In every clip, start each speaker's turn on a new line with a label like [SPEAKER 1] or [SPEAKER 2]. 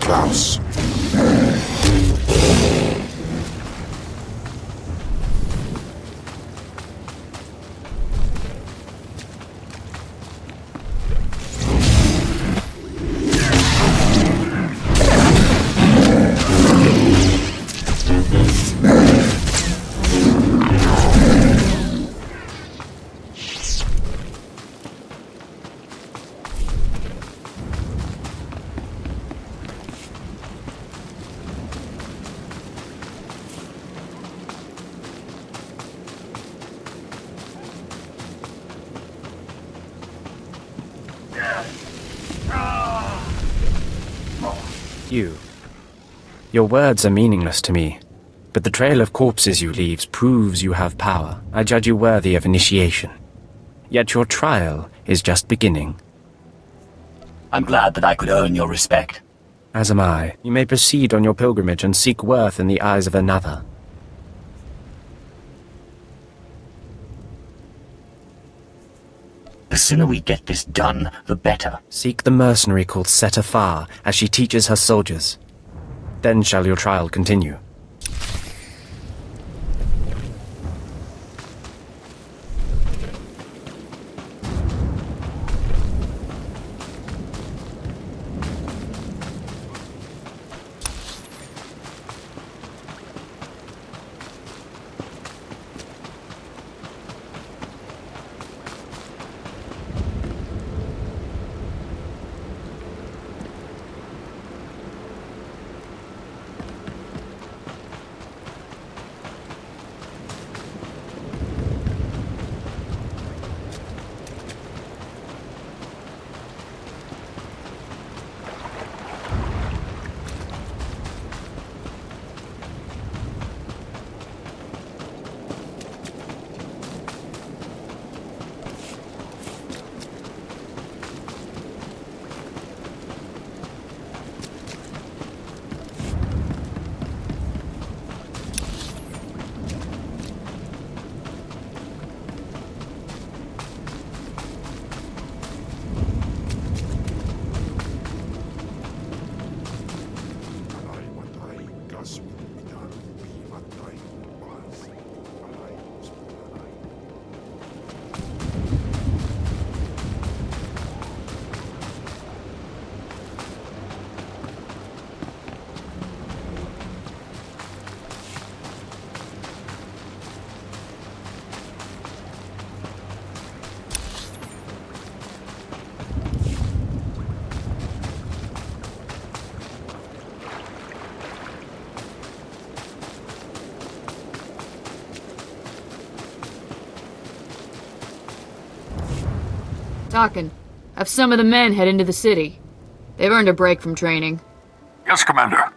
[SPEAKER 1] Klaus.
[SPEAKER 2] Your words are meaningless to me, but the trail of corpses you leave proves you have power. I judge you worthy of initiation. Yet your trial is just beginning.
[SPEAKER 3] I'm glad that I could earn your respect.
[SPEAKER 2] As am I. You may proceed on your pilgrimage and seek worth in the eyes of another.
[SPEAKER 3] The sooner we get this done, the better.
[SPEAKER 2] Seek the mercenary called Setafar as she teaches her soldiers. Then shall your trial continue.
[SPEAKER 4] Talking. Have some of the men head into the city. They've earned a break from training.
[SPEAKER 1] Yes, Commander.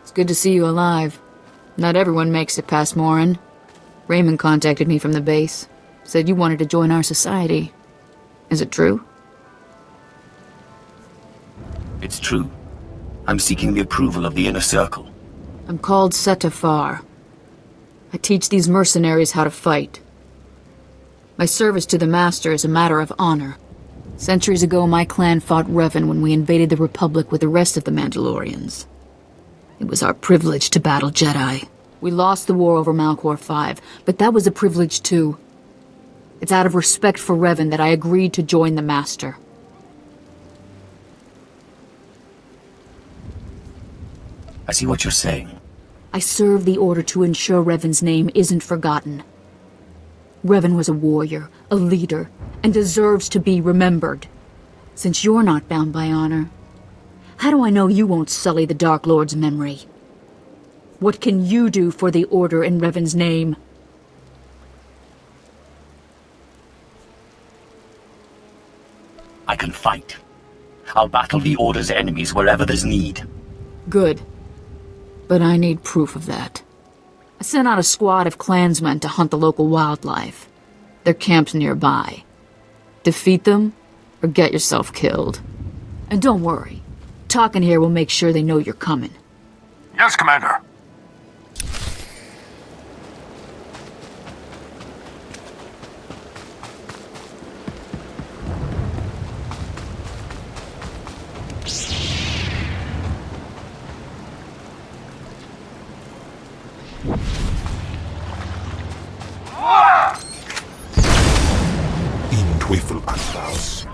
[SPEAKER 4] It's good to see you alive. Not everyone makes it past Morin. Raymond contacted me from the base. Said you wanted to join our society. Is it true?
[SPEAKER 3] It's true. I'm seeking the approval of the Inner Circle.
[SPEAKER 4] I'm called Setafar. I teach these mercenaries how to fight. My service to the Master is a matter of honor. Centuries ago, my clan fought Revan when we invaded the Republic with the rest of the Mandalorians. It was our privilege to battle Jedi. We lost the war over Malchor 5, but that was a privilege too. It's out of respect for Revan that I agreed to join the Master.
[SPEAKER 3] I see what you're saying.
[SPEAKER 4] I serve the Order to ensure Revan's name isn't forgotten. Revan was a warrior, a leader, and deserves to be remembered. Since you're not bound by honor, how do I know you won't sully the Dark Lord's memory? What can you do for the Order in Revan's name?
[SPEAKER 3] I can fight. I'll battle the Order's enemies wherever there's need.
[SPEAKER 4] Good. But I need proof of that. I sent out a squad of clansmen to hunt the local wildlife. Their camp's nearby. Defeat them, or get yourself killed. And don't worry. Talking here will make sure they know you're coming.
[SPEAKER 1] Yes, Commander.
[SPEAKER 5] Im Teufel anlaus.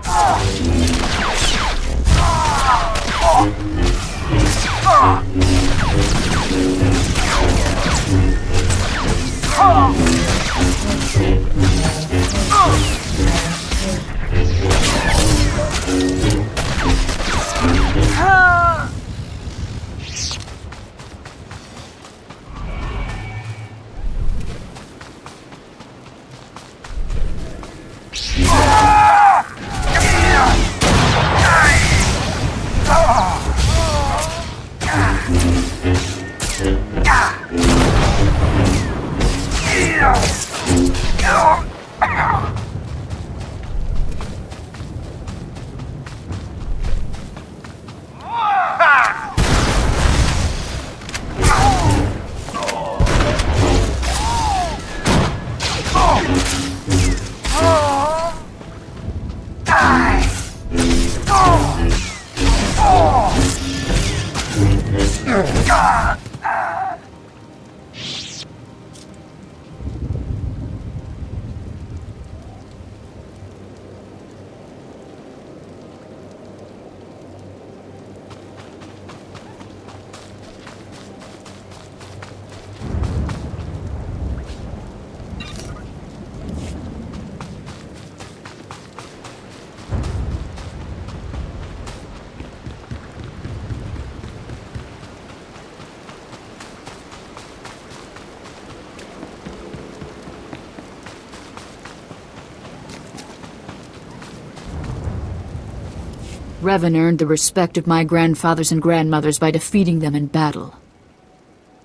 [SPEAKER 4] Revan earned the respect of my grandfathers and grandmothers by defeating them in battle.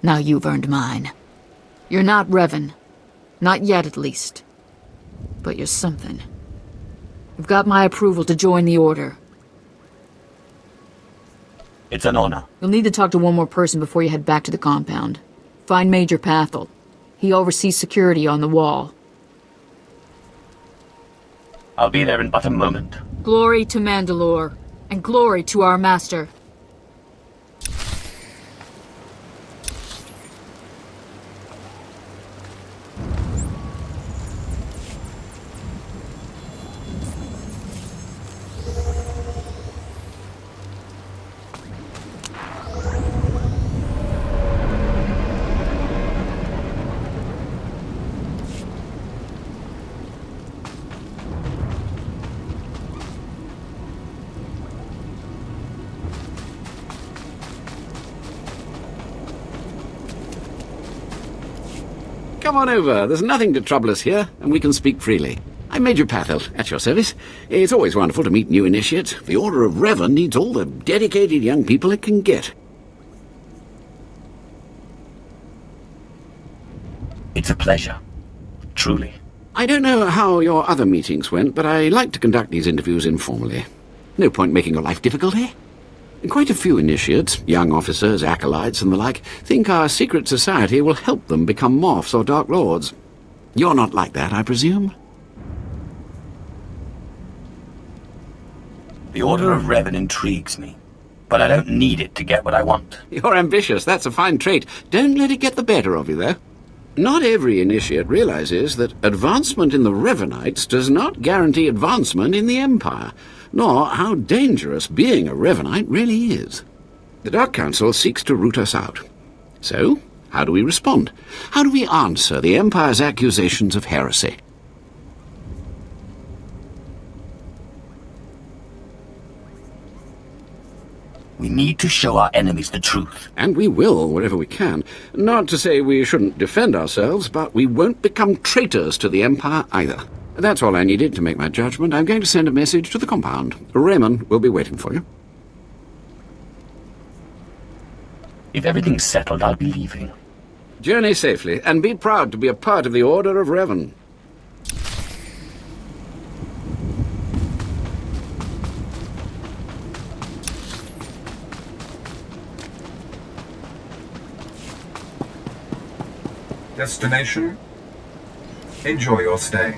[SPEAKER 4] Now you've earned mine. You're not Revan. Not yet, at least. But you're something. You've got my approval to join the Order.
[SPEAKER 3] It's an honor.
[SPEAKER 4] You'll need to talk to one more person before you head back to the compound. Find Major Pathel. He oversees security on the wall.
[SPEAKER 3] I'll be there in but a moment.
[SPEAKER 4] Glory to Mandalore, and glory to our Master.
[SPEAKER 6] Come on over. There's nothing to trouble us here, and we can speak freely. I'm Major Pathel, at your service. It's always wonderful to meet new initiates. The Order of Revan needs all the dedicated young people it can get.
[SPEAKER 3] It's a pleasure. Truly.
[SPEAKER 6] I don't know how your other meetings went, but I like to conduct these interviews informally. No point making your life difficult, eh? Quite a few initiates, young officers, acolytes, and the like, think our secret society will help them become Morphs or Dark Lords. You're not like that, I presume?
[SPEAKER 3] The Order of Revan intrigues me, but I don't need it to get what I want.
[SPEAKER 6] You're ambitious. That's a fine trait. Don't let it get the better of you, though. Not every initiate realizes that advancement in the Revanites does not guarantee advancement in the Empire, nor how dangerous being a Revanite really is. The Dark Council seeks to root us out. So, how do we respond? How do we answer the Empire's accusations of heresy?
[SPEAKER 3] We need to show our enemies the truth.
[SPEAKER 6] And we will, wherever we can. Not to say we shouldn't defend ourselves, but we won't become traitors to the Empire either. That's all I needed to make my judgment. I'm going to send a message to the compound. Raymond will be waiting for you.
[SPEAKER 3] If everything's settled, I'll be leaving.
[SPEAKER 6] Journey safely, and be proud to be a part of the Order of Revan.
[SPEAKER 7] Destination? Enjoy your stay.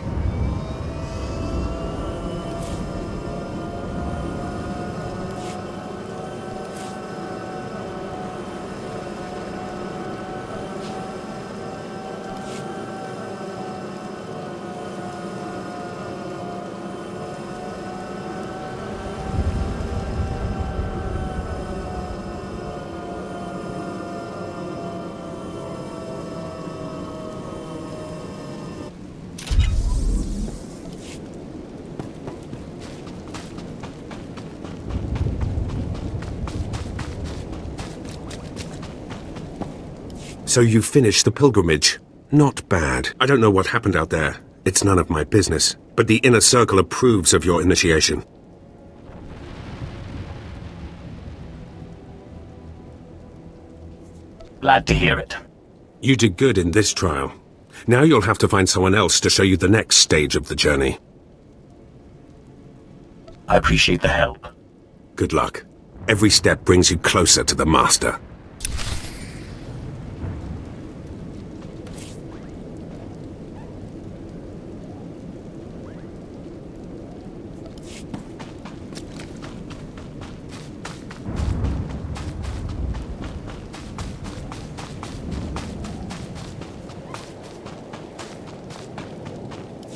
[SPEAKER 5] So you finished the pilgrimage. Not bad. I don't know what happened out there. It's none of my business. But the Inner Circle approves of your initiation.
[SPEAKER 3] Glad to hear it.
[SPEAKER 5] You did good in this trial. Now you'll have to find someone else to show you the next stage of the journey.
[SPEAKER 3] I appreciate the help.
[SPEAKER 5] Good luck. Every step brings you closer to the Master.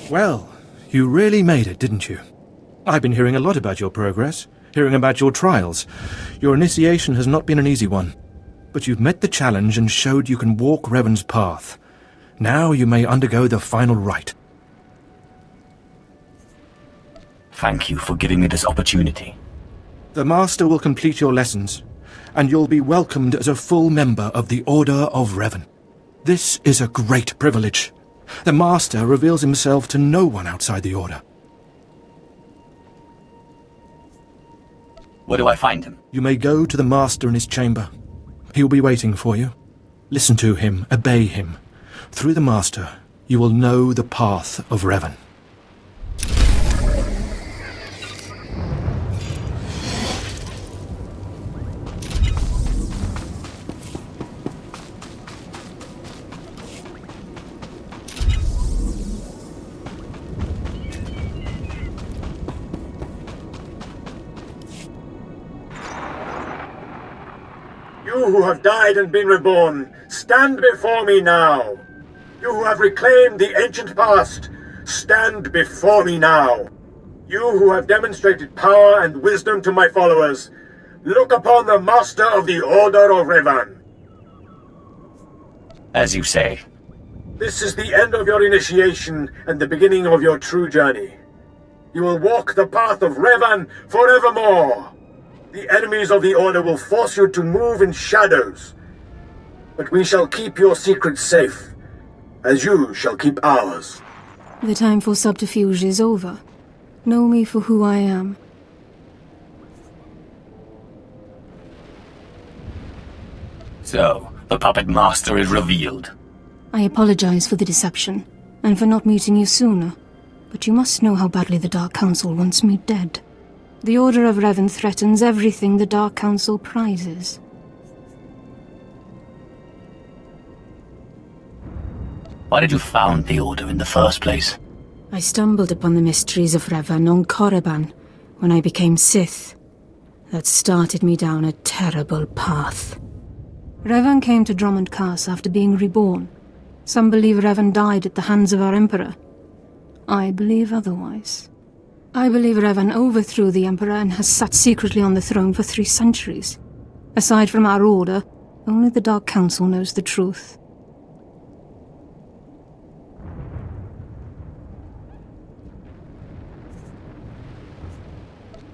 [SPEAKER 8] Well, you really made it, didn't you? I've been hearing a lot about your progress, hearing about your trials. Your initiation has not been an easy one, but you've met the challenge and showed you can walk Revan's path. Now you may undergo the final rite.
[SPEAKER 3] Thank you for giving me this opportunity.
[SPEAKER 8] The Master will complete your lessons, and you'll be welcomed as a full member of the Order of Revan. This is a great privilege. The Master reveals himself to no one outside the Order.
[SPEAKER 3] Where do I find him?
[SPEAKER 8] You may go to the Master in his chamber. He will be waiting for you. Listen to him, obey him. Through the Master, you will know the path of Revan.
[SPEAKER 1] You who have died and been reborn, stand before me now. You who have reclaimed the ancient past, stand before me now. You who have demonstrated power and wisdom to my followers, look upon the Master of the Order of Revan.
[SPEAKER 3] As you say.
[SPEAKER 1] This is the end of your initiation and the beginning of your true journey. You will walk the path of Revan forevermore. The enemies of the Order will force you to move in shadows. But we shall keep your secrets safe, as you shall keep ours.
[SPEAKER 9] The time for subterfuge is over. Know me for who I am.
[SPEAKER 3] So, the Puppet Master is revealed.
[SPEAKER 9] I apologize for the deception, and for not meeting you sooner. But you must know how badly the Dark Council wants me dead. The Order of Revan threatens everything the Dark Council prizes.
[SPEAKER 3] Why did you found the Order in the first place?
[SPEAKER 9] I stumbled upon the mysteries of Revan on Korriban, When I became Sith, that started me down a terrible path. Revan came to Drummond Castle after being reborn. Some believe Revan died at the hands of our Emperor. I believe otherwise. I believe Revan overthrew the Emperor and has sat secretly on the throne for 3 centuries. Aside from our order, only the Dark Council knows the truth.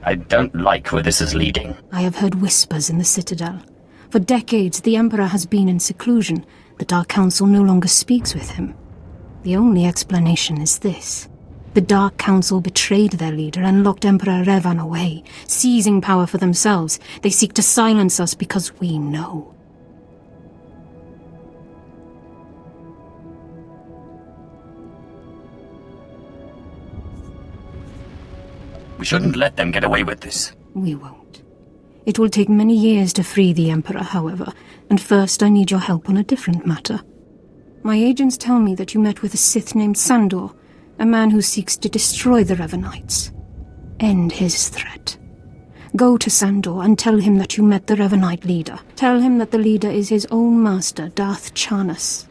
[SPEAKER 3] I don't like where this is leading.
[SPEAKER 9] I have heard whispers in the Citadel. For decades, the Emperor has been in seclusion. The Dark Council no longer speaks with him. The only explanation is this. The Dark Council betrayed their leader and locked Emperor Revan away, seizing power for themselves. They seek to silence us because we know.
[SPEAKER 3] We shouldn't let them get away with this.
[SPEAKER 9] We won't. It will take many years to free the Emperor, however, and first I need your help on a different matter. My agents tell me that you met with a Sith named Sandor, a man who seeks to destroy the Revanites. End his threat. Go to Sandor and tell him that you met the Revanite leader. Tell him that the leader is his own master, Darth Charnas.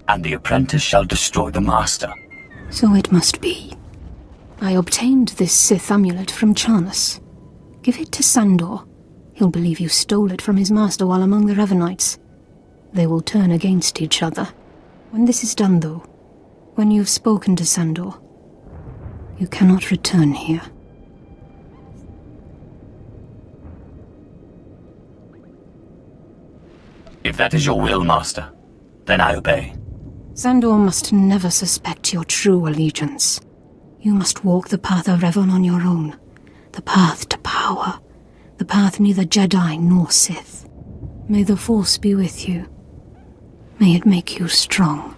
[SPEAKER 3] And the apprentice shall destroy the master.
[SPEAKER 9] So it must be. I obtained this Sith amulet from Charnas. Give it to Sandor. He'll believe you stole it from his master while among the Revanites. They will turn against each other. When this is done, though, when you've spoken to Sandor, you cannot return here.
[SPEAKER 3] If that is your will, Master, then I obey.
[SPEAKER 9] Sandor must never suspect your true allegiance. You must walk the path of Revan on your own. The path to power. The path neither Jedi nor Sith. May the Force be with you. May it make you strong.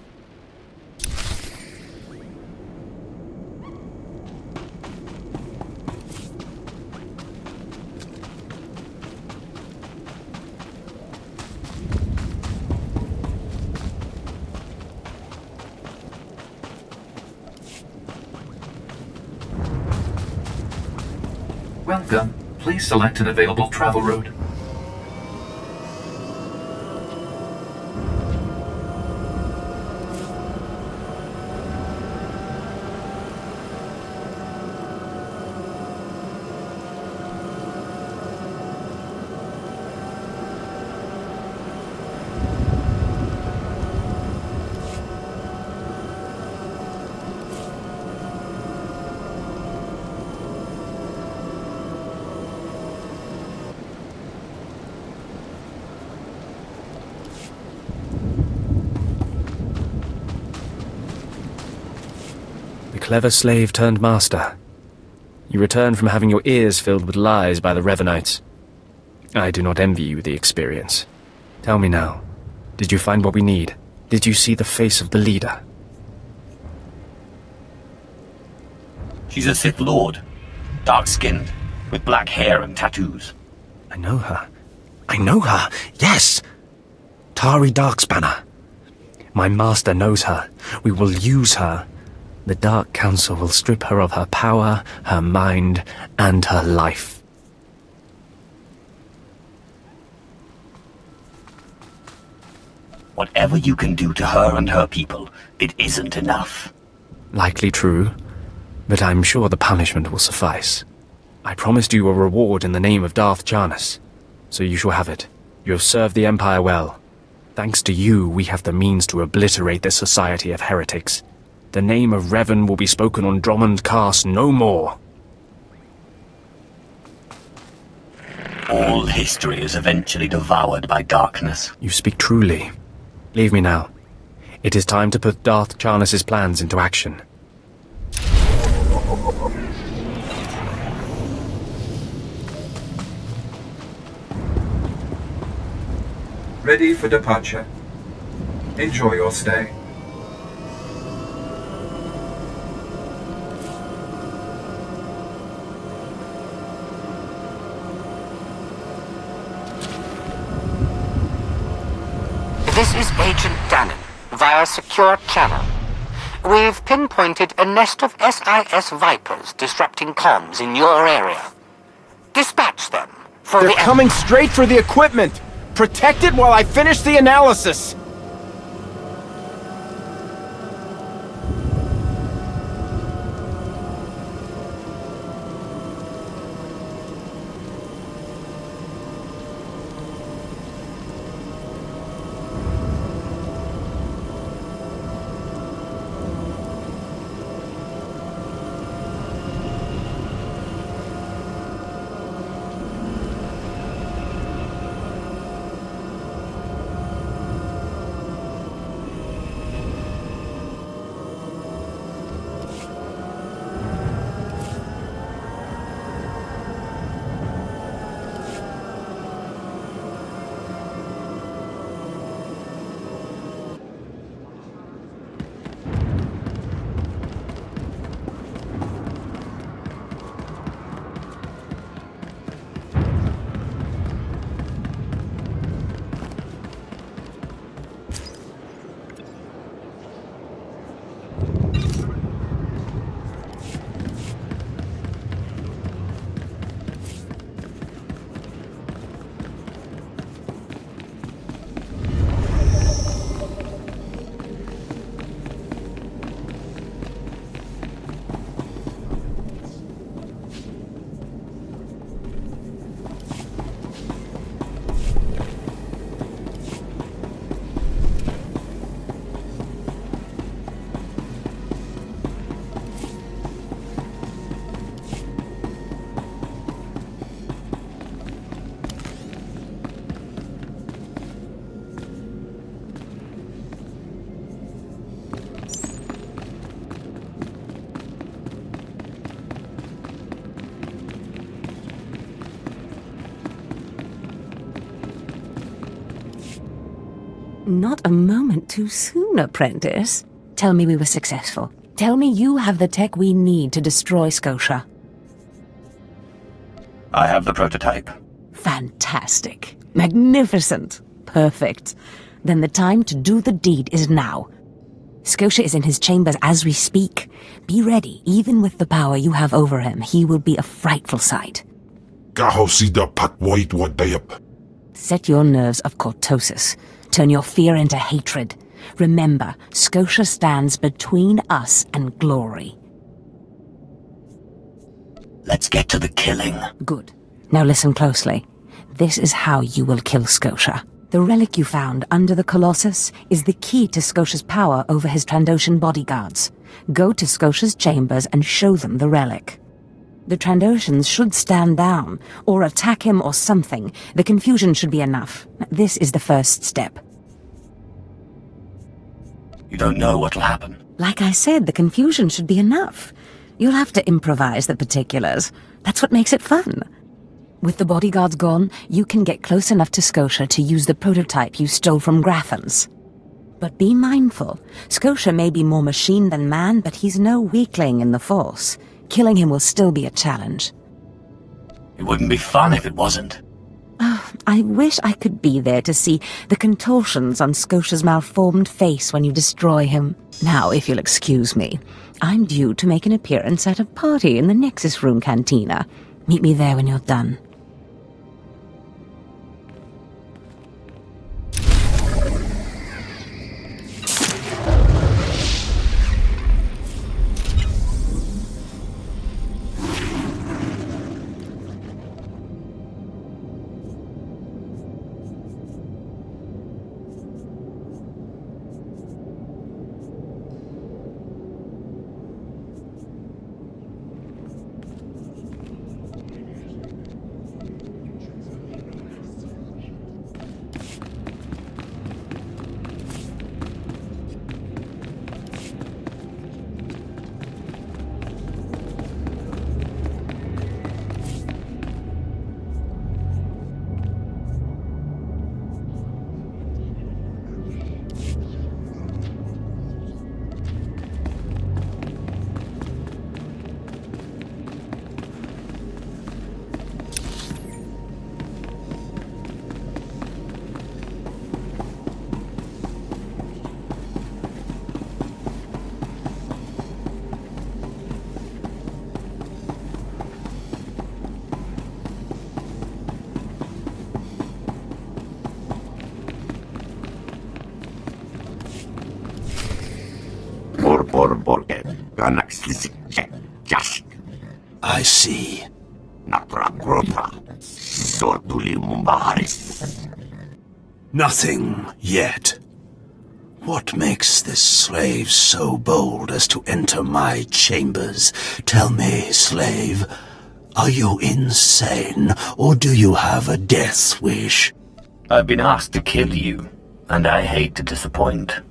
[SPEAKER 7] Welcome. Please select an available travel route.
[SPEAKER 2] Clever slave turned master. You return from having your ears filled with lies by the Revanites. I do not envy you the experience. Tell me now, did you find what we need? Did you see the face of the leader?
[SPEAKER 3] She's a Sith Lord, dark-skinned, with black hair and tattoos.
[SPEAKER 2] I know her. I know her, yes! Tari Darkspanner. My master knows her. We will use her. The Dark Council will strip her of her power, her mind, and her life.
[SPEAKER 3] Whatever you can do to her and her people, it isn't enough.
[SPEAKER 2] Likely true, but I'm sure the punishment will suffice. I promised you a reward in the name of Darth Charnas, so you shall have it. You have served the Empire well. Thanks to you, we have the means to obliterate this society of heretics. The name of Revan will be spoken on Drummond Castle no more.
[SPEAKER 3] All history is eventually devoured by darkness.
[SPEAKER 2] You speak truly. Leave me now. It is time to put Darth Charnas' plans into action.
[SPEAKER 7] Ready for departure. Enjoy your stay.
[SPEAKER 10] This is Agent Dannon, via secure channel. We've pinpointed a nest of SIS Vipers disrupting comms in your area. Dispatch them for
[SPEAKER 11] They're coming straight for the equipment! Protect it while I finish the analysis!
[SPEAKER 12] Not a moment too soon, apprentice. Tell me we were successful. Tell me you have the tech we need to destroy Scotia.
[SPEAKER 3] I have the prototype.
[SPEAKER 12] Fantastic. Magnificent. Perfect. Then the time to do the deed is now. Scotia is in his chambers as we speak. Be ready. Even with the power you have over him, he will be a frightful sight. Set your nerves of cortosis. Turn your fear into hatred. Remember, Scotia stands between us and glory.
[SPEAKER 3] Let's get to the killing.
[SPEAKER 12] Good. Now listen closely. This is how you will kill Scotia. The relic you found under the Colossus is the key to Scotia's power over his Trandoshan bodyguards. Go to Scotia's chambers and show them the relic. The Trandoshans should stand down, or attack him or something. The confusion should be enough. This is the first step.
[SPEAKER 3] You don't know what'll happen.
[SPEAKER 12] Like I said, the confusion should be enough. You'll have to improvise the particulars. That's what makes it fun. With the bodyguards gone, you can get close enough to Scotia to use the prototype you stole from Grathans. But be mindful. Scotia may be more machine than man, but he's no weakling in the Force. Killing him will still be a challenge.
[SPEAKER 3] It wouldn't be fun if it wasn't.
[SPEAKER 12] Oh, I wish I could be there to see the contortions on Scotia's malformed face when you destroy him. Now, if you'll excuse me, I'm due to make an appearance at a party in the Nexus Room Cantina. Meet me there when you're done.
[SPEAKER 13] I see. Nothing yet. What makes this slave so bold as to enter my chambers? Tell me, slave, are you insane, or do you have a death wish?
[SPEAKER 3] I've been asked to kill you, and I hate to disappoint.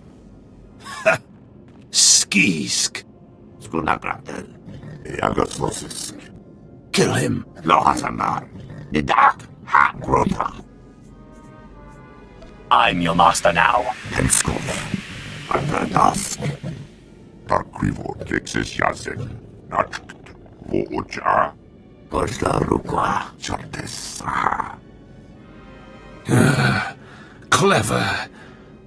[SPEAKER 13] Skisk. Kill him.
[SPEAKER 3] I'm your master now.
[SPEAKER 13] Clever.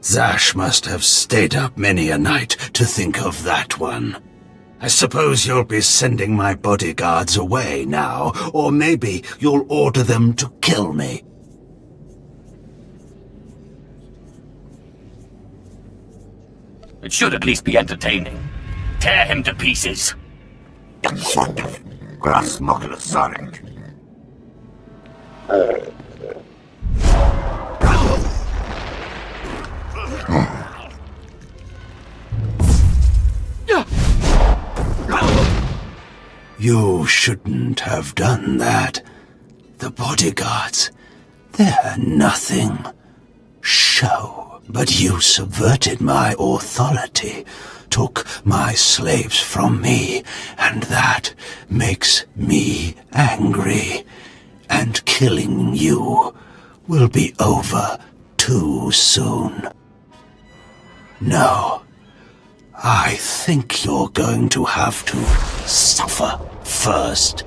[SPEAKER 13] Zash must have stayed up many a night to think of that one. I suppose you'll be sending my bodyguards away now, or maybe you'll order them to kill me.
[SPEAKER 3] It should at least be entertaining. Tear him to pieces.
[SPEAKER 13] You shouldn't have done that. The bodyguards, they're nothing. Show. But you subverted my authority, took my slaves from me, and that makes me angry. And killing you will be over too soon. No. I think you're going to have to suffer first.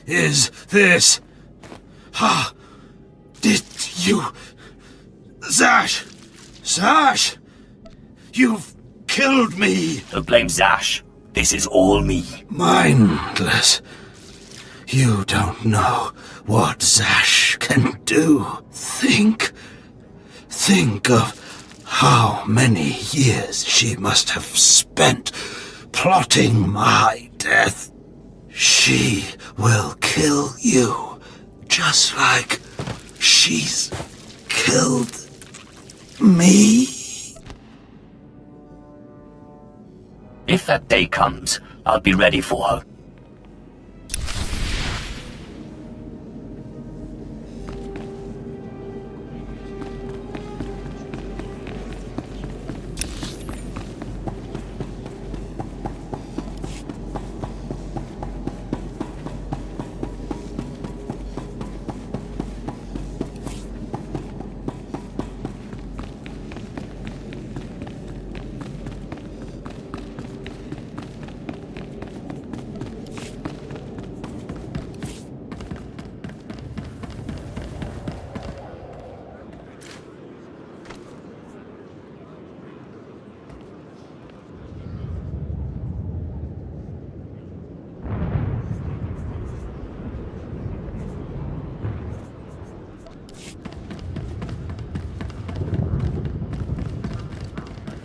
[SPEAKER 13] Is this? Did you... Zash! Zash! You've killed me!
[SPEAKER 3] Don't blame Zash. This is all me.
[SPEAKER 13] Mindless. You don't know what Zash can do. Think of how many years she must have spent plotting my death. She will kill you, just like she's killed me.
[SPEAKER 3] If that day comes, I'll be ready for her.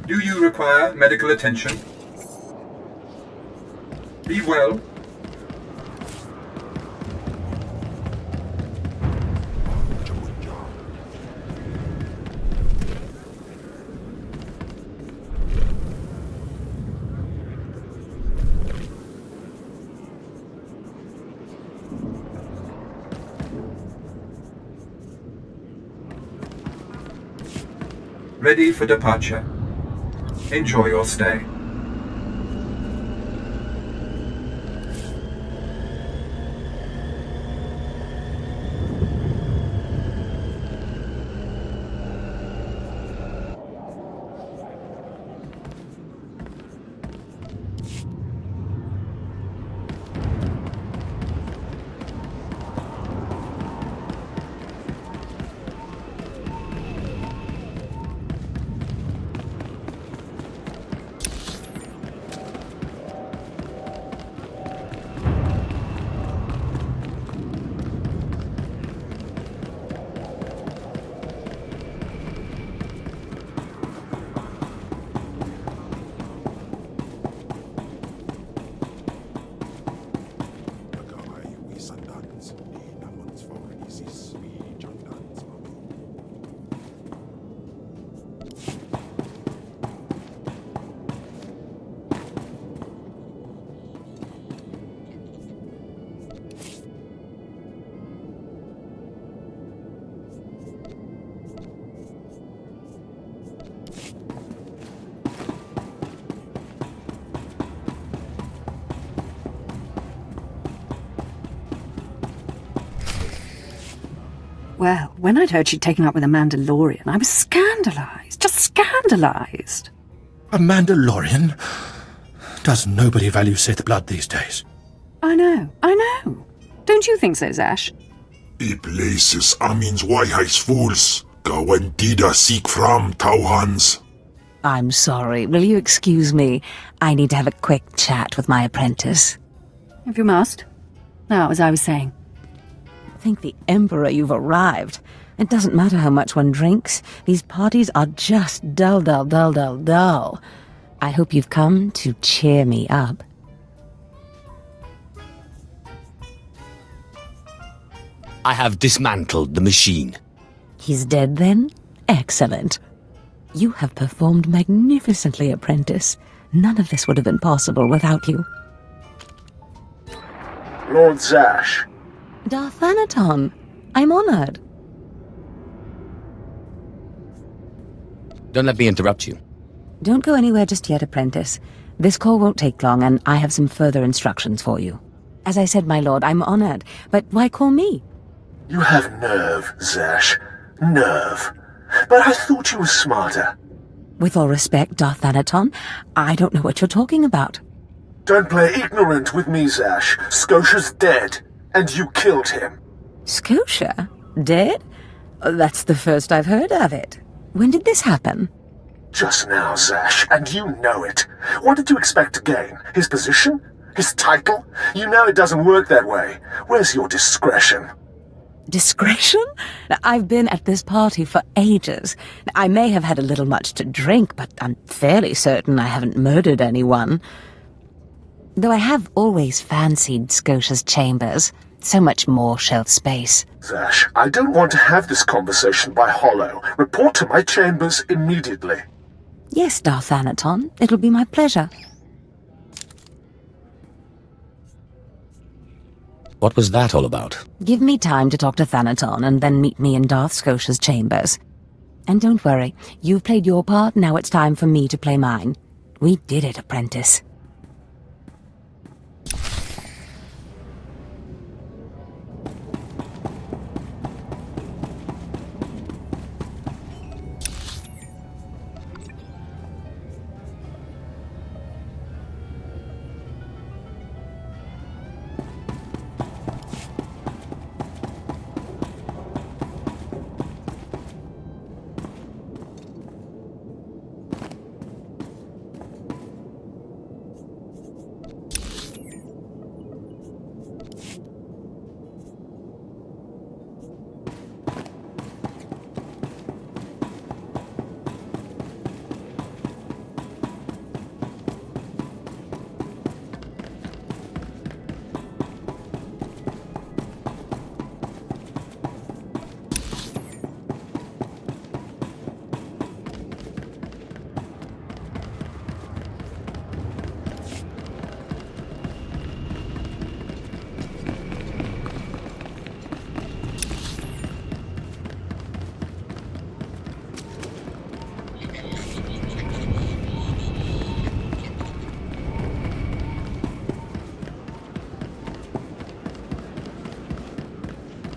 [SPEAKER 7] Do you require medical attention? Be well. Ready for departure. Enjoy your stay.
[SPEAKER 14] Well, when I'd heard she'd taken up with a Mandalorian, I was scandalized. Just scandalized.
[SPEAKER 8] A Mandalorian? Does nobody value Sith blood these days?
[SPEAKER 14] I know. Don't you think so, Zash?
[SPEAKER 15] I places Amin's Waiheis fools. Gawantida seek from Tauhans.
[SPEAKER 12] I'm sorry. Will you excuse me? I need to have a quick chat with my apprentice.
[SPEAKER 14] If you must. Now, as I was saying.
[SPEAKER 12] Thank the Emperor you've arrived. It doesn't matter how much one drinks. These parties are just dull, dull, dull, dull, dull. I hope you've come to cheer me up.
[SPEAKER 16] I have dismantled the machine.
[SPEAKER 12] He's dead then? Excellent. You have performed magnificently, apprentice. None of this would have been possible without you.
[SPEAKER 1] Lord Zash.
[SPEAKER 12] Darth Anaton, I'm honored.
[SPEAKER 16] Don't let me interrupt you.
[SPEAKER 12] Don't go anywhere just yet, apprentice. This call won't take long, and I have some further instructions for you. As I said, my lord, I'm honored, but why call me?
[SPEAKER 1] You have nerve, Zash. Nerve. But I thought you were smarter.
[SPEAKER 12] With all respect, Darth Anaton, I don't know what you're talking about.
[SPEAKER 1] Don't play ignorant with me, Zash. Scotia's dead, and you killed him.
[SPEAKER 12] Scotia? Dead? That's the first I've heard of it. When did this happen?
[SPEAKER 1] Just now, Zash, and you know it. What did you expect to gain? His position? His title? You know it doesn't work that way. Where's your discretion?
[SPEAKER 12] Discretion? I've been at this party for ages. I may have had a little much to drink, but I'm fairly certain I haven't murdered anyone. Though I have always fancied Scotia's chambers. So much more shelf space.
[SPEAKER 1] Zash, I don't want to have this conversation by hollow. Report to my chambers immediately.
[SPEAKER 12] Yes, Darth Anaton. It'll be my pleasure.
[SPEAKER 16] What was that all about?
[SPEAKER 12] Give me time to talk to Thanaton, and then meet me in Darth Scotia's chambers. And don't worry, you've played your part, now it's time for me to play mine. We did it, apprentice.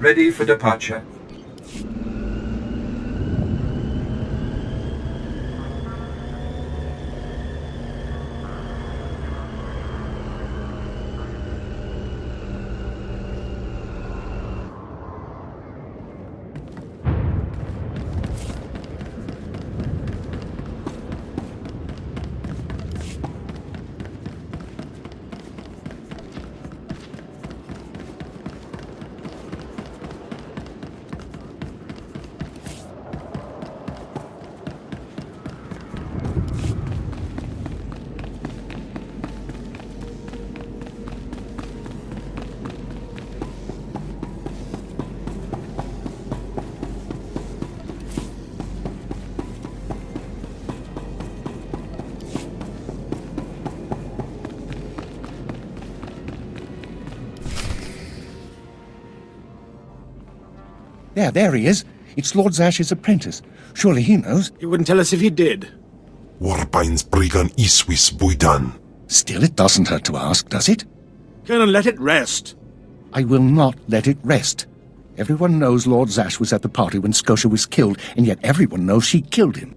[SPEAKER 7] Ready for departure.
[SPEAKER 17] There he is. It's Lord Zash's apprentice. Surely he knows.
[SPEAKER 11] You wouldn't tell us if he did.
[SPEAKER 15] Warbain's Brigan Iswis Buidan.
[SPEAKER 17] Still, it doesn't hurt to ask, does it?
[SPEAKER 11] Colonel, let it rest.
[SPEAKER 17] I will not let it rest. Everyone knows Lord Zash was at the party when Scotia was killed, and yet everyone knows she killed him.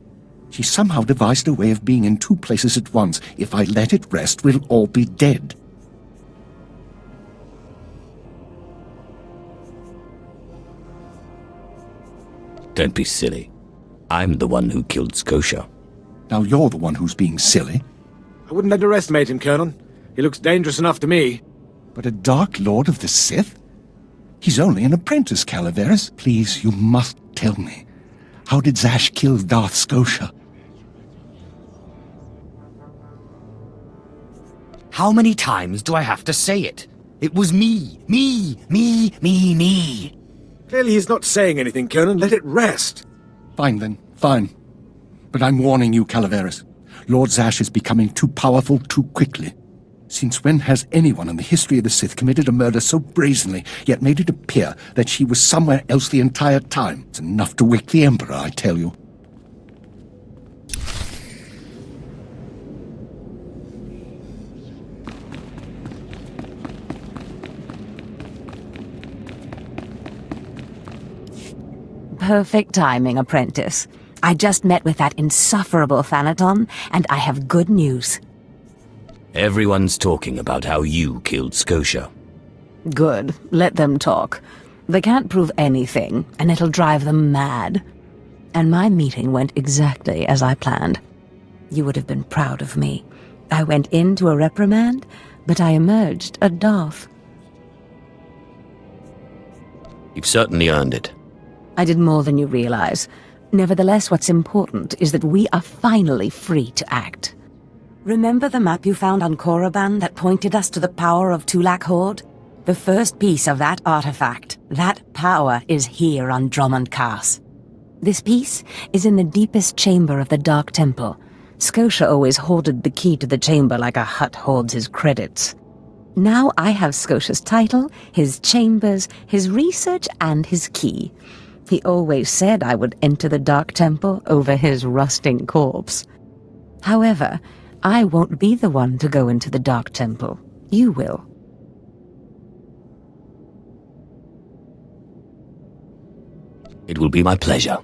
[SPEAKER 17] She somehow devised a way of being in two places at once. If I let it rest, we'll all be dead.
[SPEAKER 16] Don't be silly. I'm the one who killed Scotia.
[SPEAKER 17] Now you're the one who's being silly.
[SPEAKER 11] I wouldn't underestimate him, Colonel. He looks dangerous enough to me.
[SPEAKER 17] But a Dark Lord of the Sith? He's only an apprentice, Calaveras. Please, you must tell me. How did Zash kill Darth Scotia?
[SPEAKER 16] How many times do I have to say it? It was me. Me.
[SPEAKER 11] Clearly he's not saying anything, Colonel. Let it rest.
[SPEAKER 17] Fine then, fine. But I'm warning you, Calaveras. Lord Zash is becoming too powerful too quickly. Since when has anyone in the history of the Sith committed a murder so brazenly, yet made it appear that she was somewhere else the entire time? It's enough to wake the Emperor, I tell you.
[SPEAKER 12] Perfect timing, apprentice. I just met with that insufferable Thanaton, and I have good news.
[SPEAKER 16] Everyone's talking about how you killed Scotia.
[SPEAKER 12] Good. Let them talk. They can't prove anything, and it'll drive them mad. And my meeting went exactly as I planned. You would have been proud of me. I went into a reprimand, but I emerged a Darth.
[SPEAKER 16] You've certainly earned it.
[SPEAKER 12] I did more than you realize. Nevertheless, what's important is that we are finally free to act. Remember the map you found on Korriban that pointed us to the power of Tulak Horde? The first piece of that artifact, that power, is here on Drummond Cass. This piece is in the deepest chamber of the Dark Temple. Scotia always hoarded the key to the chamber like a Hutt hoards his credits. Now I have Scotia's title, his chambers, his research, and his key. He always said I would enter the Dark Temple over his rusting corpse. However, I won't be the one to go into the Dark Temple. You will.
[SPEAKER 16] It will be my pleasure.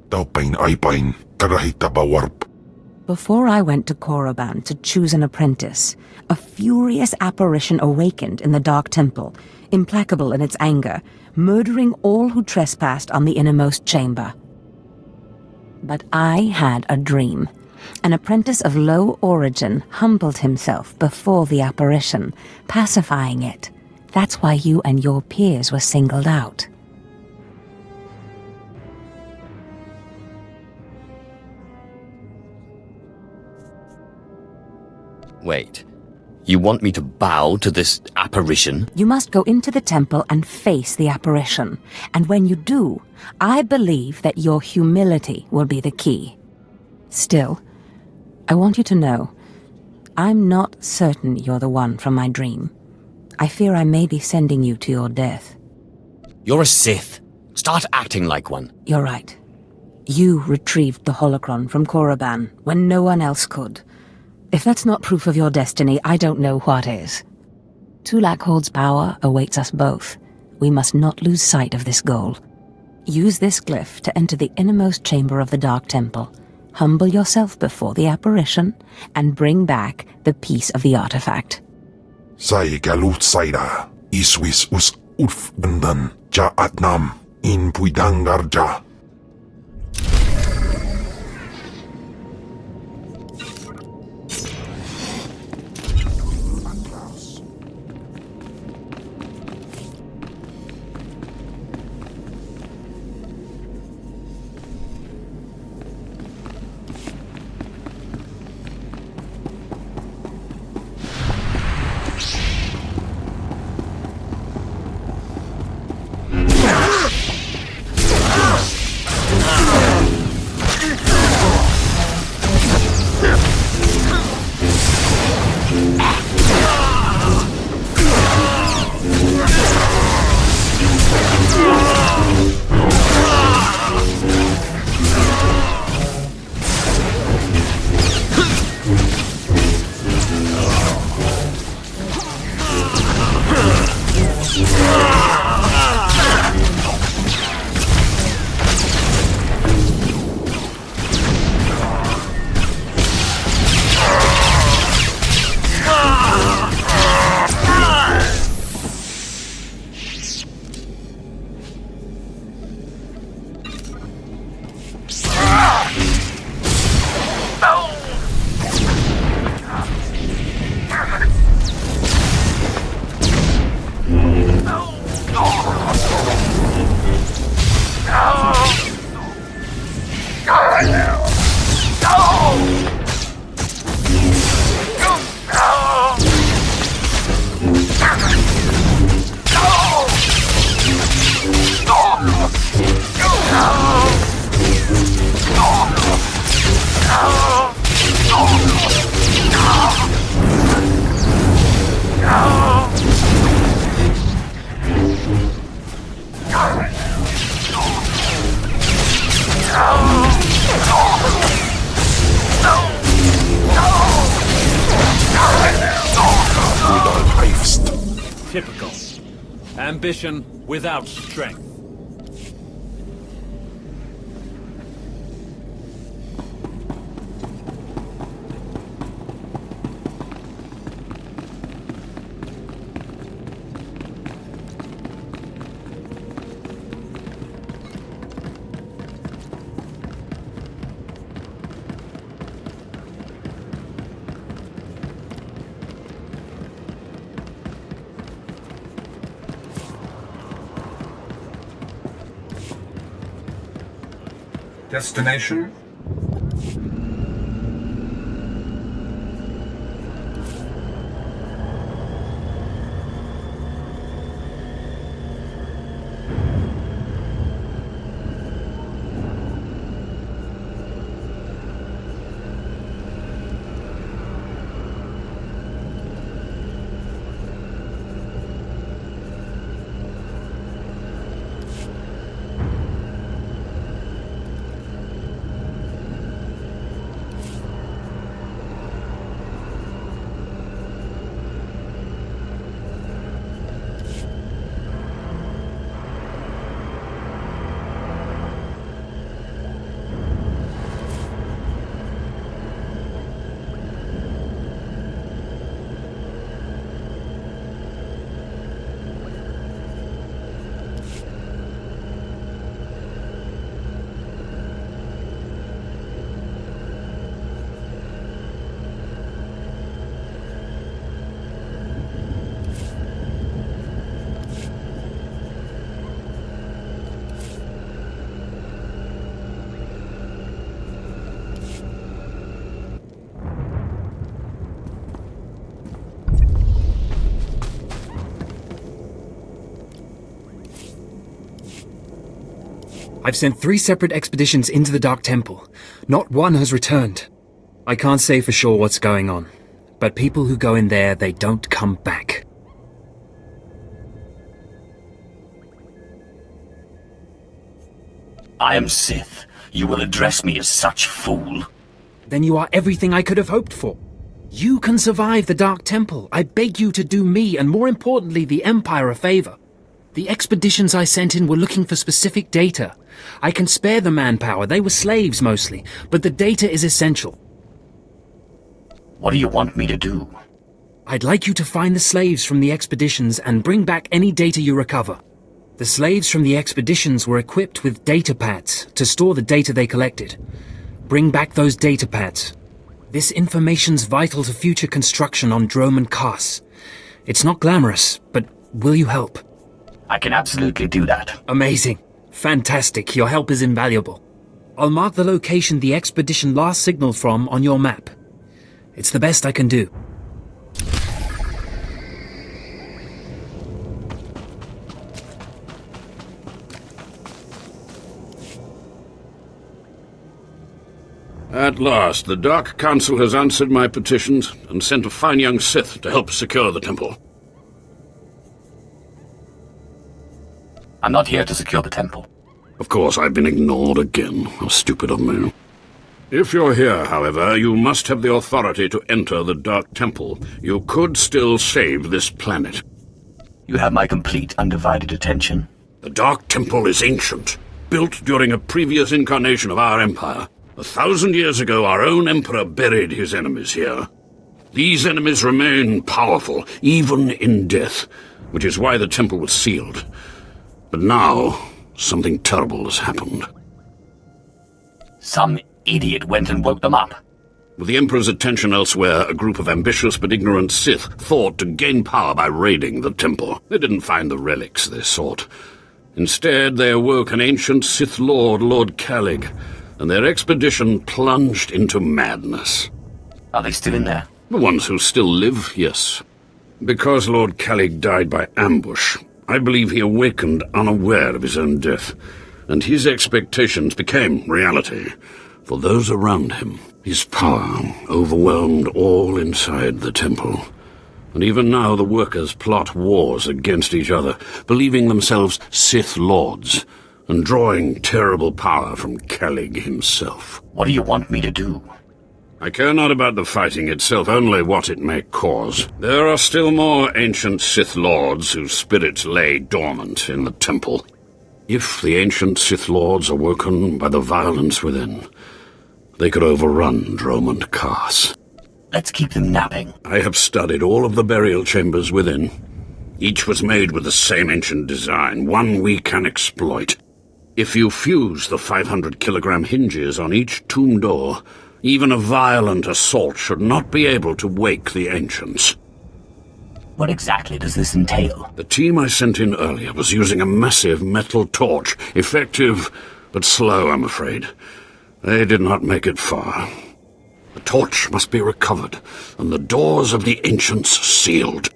[SPEAKER 12] Before I went to Korriban to choose an apprentice, a furious apparition awakened in the Dark Temple, implacable in its anger, murdering all who trespassed on the innermost chamber. But I had a dream. An apprentice of low origin humbled himself before the apparition, pacifying it. That's why you and your peers were singled out.
[SPEAKER 16] Wait. You want me to bow to this apparition?
[SPEAKER 12] You must go into the temple and face the apparition. And when you do, I believe that your humility will be the key. Still, I want you to know, I'm not certain you're the one from my dream. I fear I may be sending you to your death.
[SPEAKER 16] You're a Sith. Start acting like one.
[SPEAKER 12] You're right. You retrieved the holocron from Korriban when no one else could. If that's not proof of your destiny, I don't know what is. Tulak Horde's power awaits us both. we must not lose sight of this goal. Use this glyph to enter the innermost chamber of the Dark Temple. Humble yourself before the apparition, and bring back the piece of the artifact.
[SPEAKER 15] Sai galut saira, iswis us urf bendan, ja atnam, in puidangarja.
[SPEAKER 18] Typical. Ambition without strength.
[SPEAKER 7] Destination?
[SPEAKER 19] I've sent 3 separate expeditions into the Dark Temple. Not one has returned. I can't say for sure what's going on, but people who go in there, they don't come back.
[SPEAKER 3] I am Sith. You will address me as such, fool.
[SPEAKER 19] Then you are everything I could have hoped for. You can survive the Dark Temple. I beg you to do me, and more importantly, the Empire, a favor. The expeditions I sent in were looking for specific data. I can spare the manpower, they were slaves mostly, but the data is essential.
[SPEAKER 3] What do you want me to do?
[SPEAKER 19] I'd like you to find the slaves from the expeditions and bring back any data you recover. The slaves from the expeditions were equipped with data pads to store the data they collected. Bring back those data pads. This information's vital to future construction on Drome and Kars. It's not glamorous, but will you help?
[SPEAKER 3] I can absolutely do that.
[SPEAKER 19] Amazing. Fantastic. Your help is invaluable. I'll mark the location the expedition last signaled from on your map. It's the best I can do.
[SPEAKER 6] At last, the Dark Council has answered my petitions and sent a fine young Sith to help secure the temple.
[SPEAKER 3] I'm not here to secure the temple.
[SPEAKER 6] Of course, I've been ignored again. How stupid of me. If you're here, however, you must have the authority to enter the Dark Temple. You could still save this planet.
[SPEAKER 3] You have my complete, undivided attention.
[SPEAKER 6] The Dark Temple is ancient, built during a previous incarnation of our empire. 1,000 years ago, our own emperor buried his enemies here. These enemies remain powerful, even in death, which is why the temple was sealed. But now, something terrible has happened.
[SPEAKER 3] Some idiot went and woke them up.
[SPEAKER 6] With the Emperor's attention elsewhere, a group of ambitious but ignorant Sith thought to gain power by raiding the temple. They didn't find the relics they sought. Instead, they awoke an ancient Sith Lord, Lord Calig, and their expedition plunged into madness.
[SPEAKER 3] Are they still in there?
[SPEAKER 6] The ones who still live, yes. Because Lord Calig died by ambush, I believe he awakened unaware of his own death, and his expectations became reality for those around him. His power overwhelmed all inside the temple, and even now the workers plot wars against each other, believing themselves Sith Lords, and drawing terrible power from Calig himself.
[SPEAKER 3] What do you want me to do?
[SPEAKER 6] I care not about the fighting itself, only what it may cause. There are still more ancient Sith Lords whose spirits lay dormant in the temple. If the ancient Sith Lords are woken by the violence within, they could overrun Drome and Kars.
[SPEAKER 3] Let's keep them napping.
[SPEAKER 6] I have studied all of the burial chambers within. Each was made with the same ancient design, one we can exploit. If you fuse the 500-kilogram hinges on each tomb door, even a violent assault should not be able to wake the ancients.
[SPEAKER 3] What exactly does this entail?
[SPEAKER 6] The team I sent in earlier was using a massive metal torch. Effective, but slow, I'm afraid. They did not make it far. The torch must be recovered, and the doors of the ancients sealed.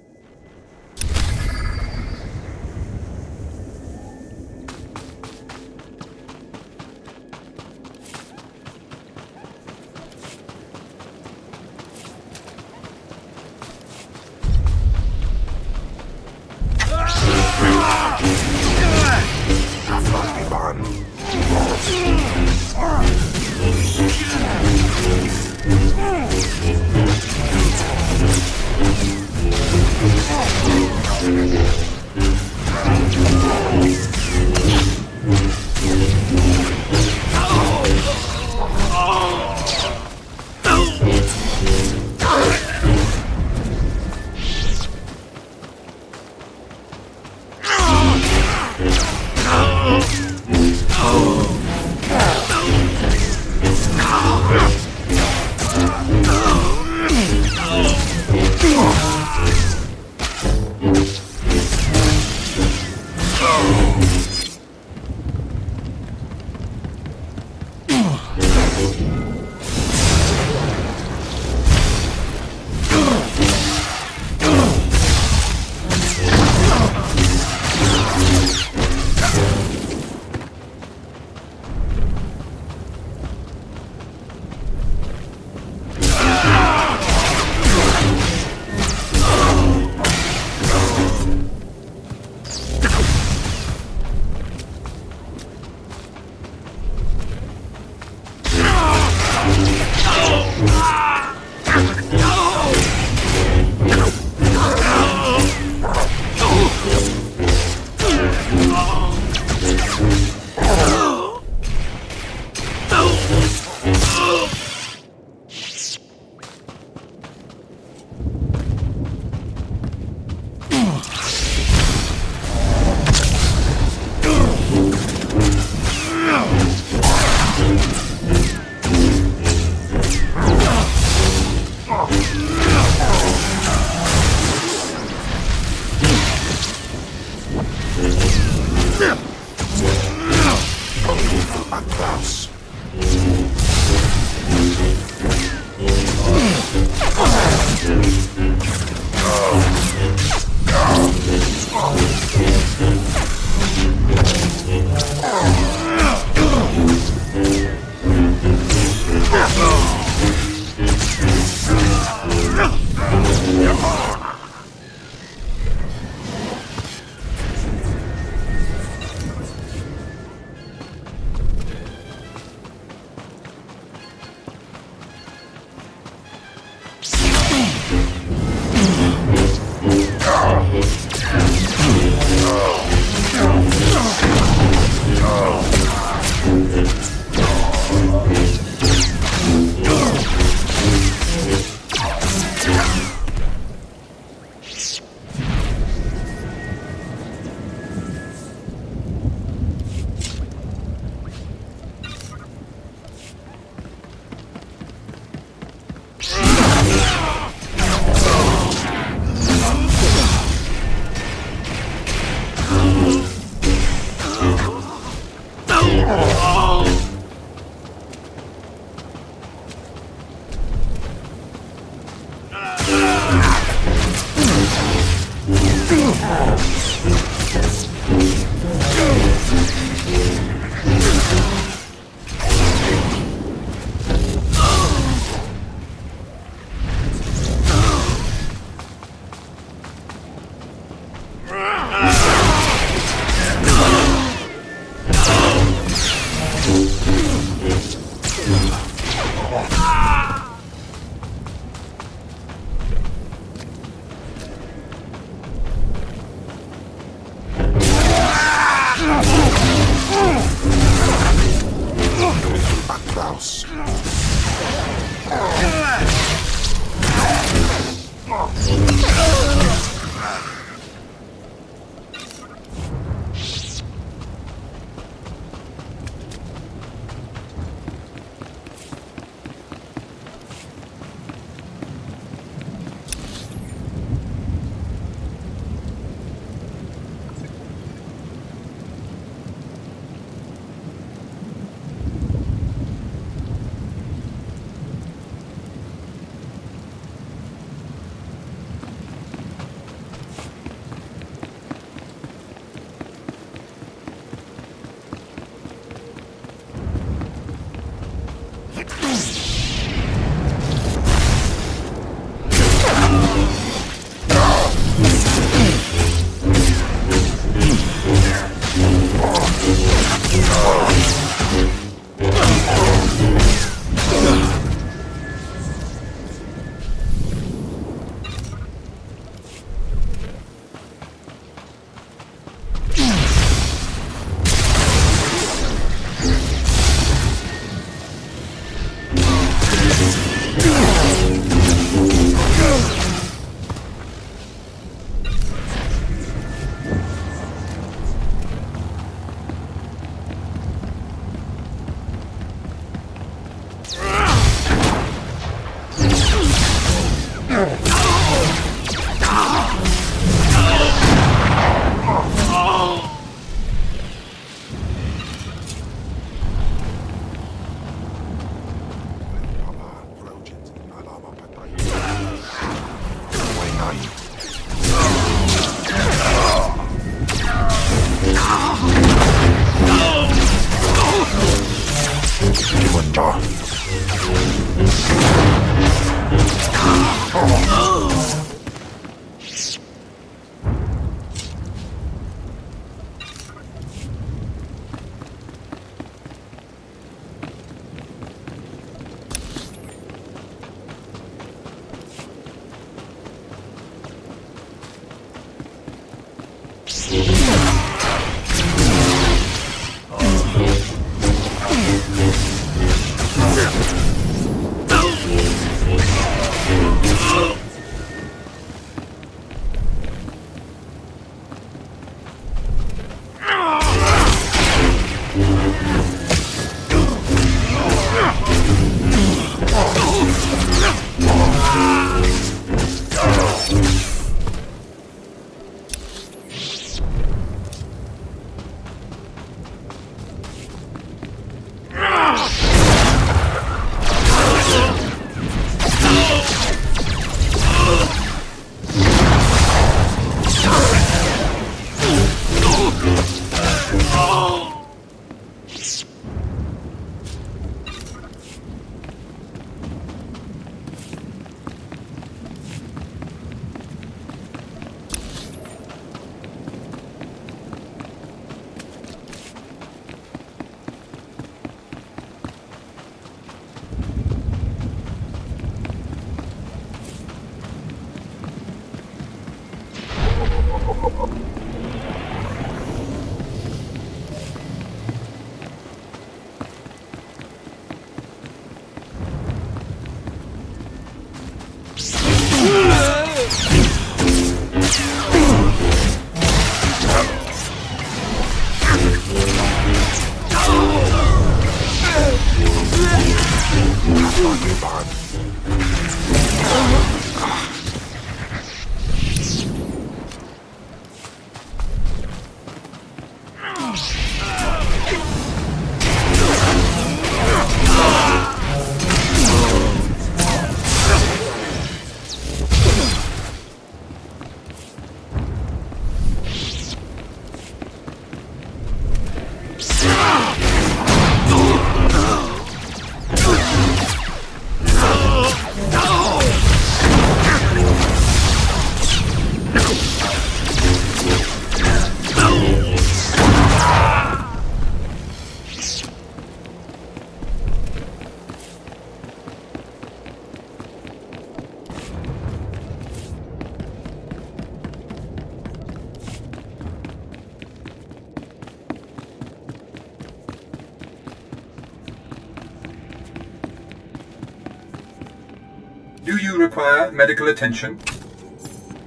[SPEAKER 7] Do you require medical attention?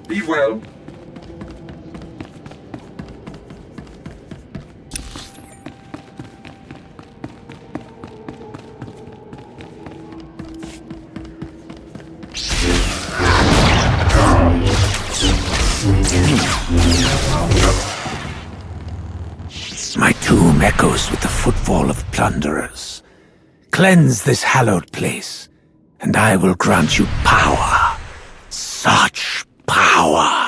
[SPEAKER 7] Be well.
[SPEAKER 13] My tomb echoes with the footfall of plunderers. Cleanse this hallowed place, and I will grant you power. Such power!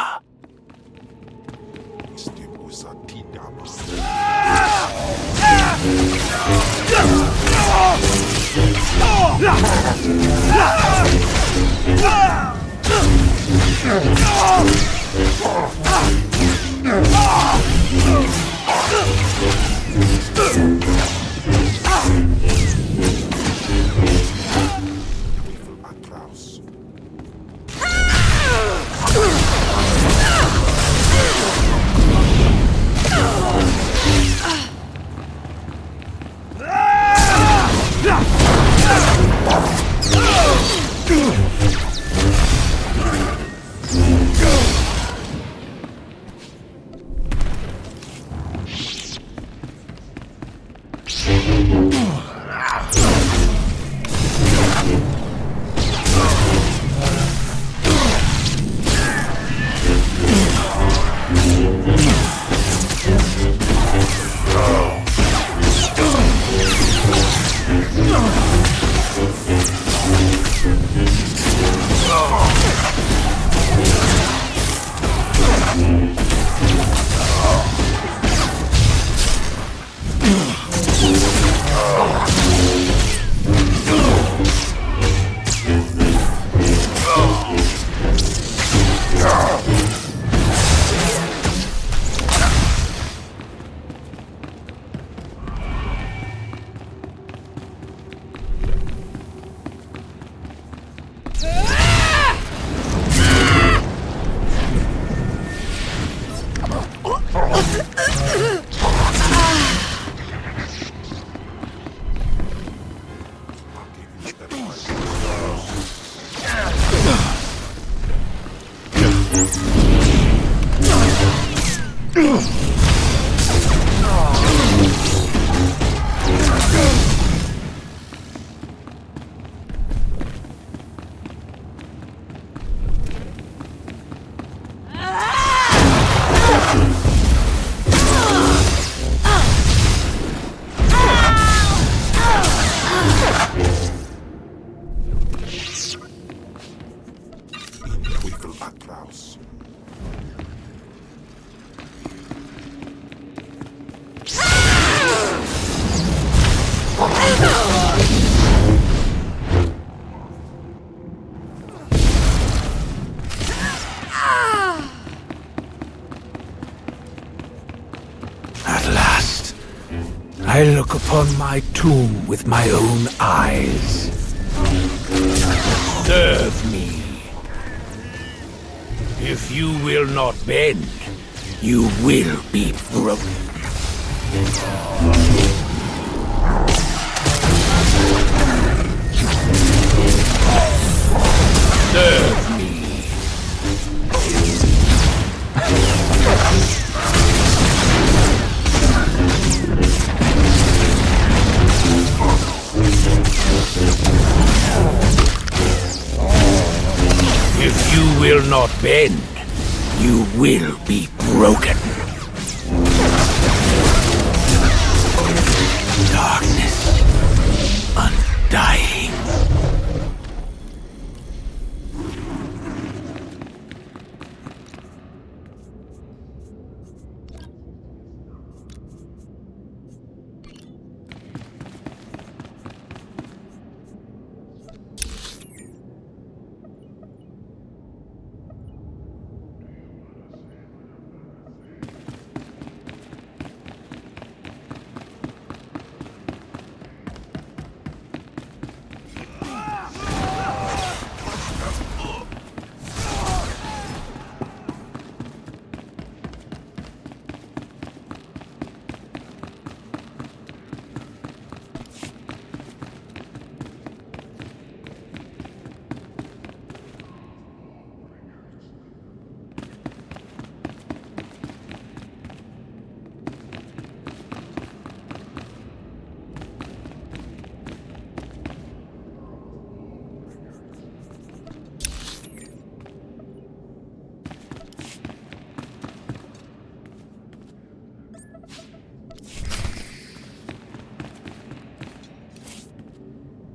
[SPEAKER 13] I look upon my tomb with my own eyes. Serve me. If you will not bend, you will be broken. Serve me. If you will not bend, you will be broken.